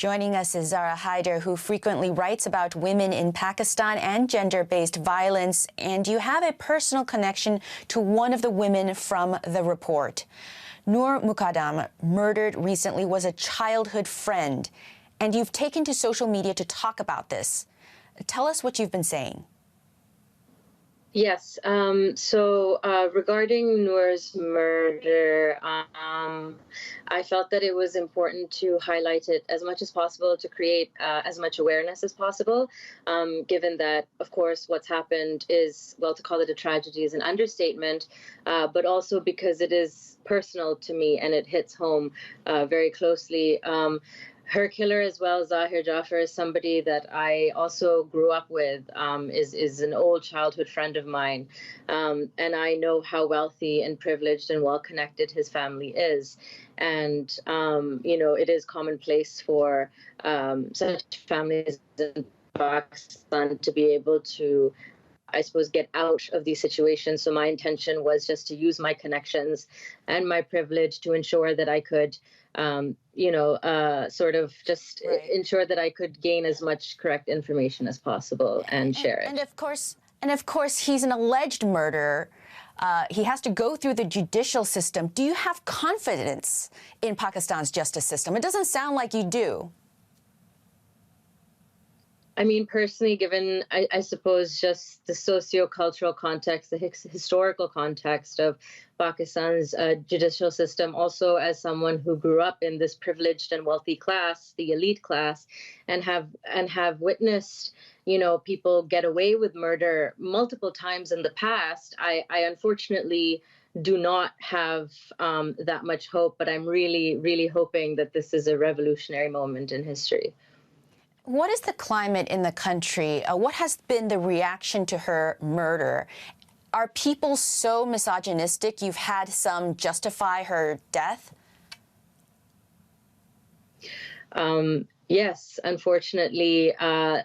Joining us is Zahra Haider, who frequently writes about women in Pakistan and gender-based violence, and you have a personal connection to one of the women from the report. Noor Mukadam, murdered recently, was a childhood friend, and you've taken to social media to talk about this. Tell us what you've been saying. Yes. Regarding Noor's murder, I felt that it was important to highlight it as much as possible to create as much awareness as possible, given that, of course, what's happened is, well, to call it a tragedy is an understatement, but also because it is personal to me and it hits home very closely. Her killer as well, Zahir Jaffer, is somebody that I also grew up with, is an old childhood friend of mine. And I know how wealthy and privileged and well-connected his family is. And, it is commonplace for such families in Pakistan to be able to, I suppose, get out of these situations. So my intention was just to use my connections and my privilege to ensure that I could, ensure that I could gain as much correct information as possible and share it. And of course, he's an alleged murderer. He has to go through the judicial system. Do you have confidence in Pakistan's justice system? It doesn't sound like you do. I mean, personally, given, I suppose, just the socio-cultural context, the historical context of Pakistan's judicial system, also as someone who grew up in this privileged and wealthy class, the elite class, and have witnessed, people get away with murder multiple times in the past, I unfortunately do not have that much hope, but I'm really, really hoping that this is a revolutionary moment in history. What is the climate in the country? What has been the reaction to her murder? Are people so misogynistic you've had some justify her death? Yes, unfortunately,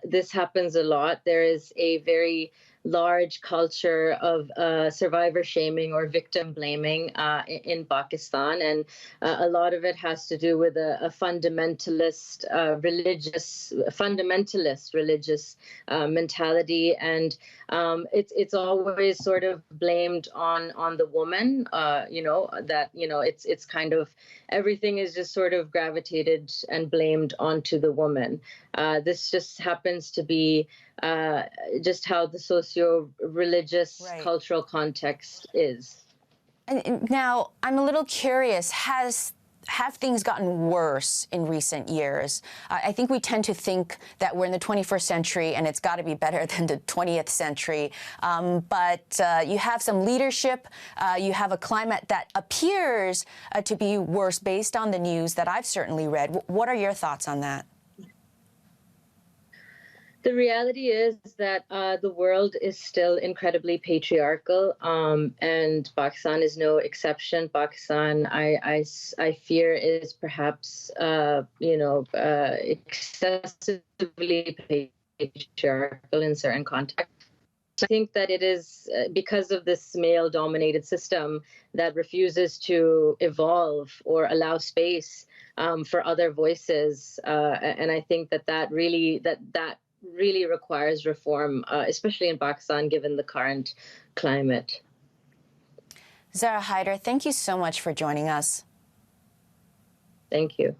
this happens a lot. There is a very large culture of survivor shaming or victim blaming in Pakistan, and a lot of it has to do with a fundamentalist religious mentality, and it's always sort of blamed on the woman. It's kind of everything is just sort of gravitated and blamed onto the woman. This just happens to be just how the socio-religious cultural context is. And now, I'm a little curious, have things gotten worse in recent years? I think we tend to think that we're in the 21st century and it's got to be better than the 20th century. But you have some leadership. You have a climate that appears to be worse based on the news that I've certainly read. What are your thoughts on that? The reality is that the world is still incredibly patriarchal, and Pakistan is no exception. Pakistan, I fear, is perhaps, excessively patriarchal in certain contexts. I think that it is because of this male-dominated system that refuses to evolve or allow space for other voices, and I think that really requires reform, especially in Pakistan, given the current climate. Zahra Haider, thank you so much for joining us. Thank you.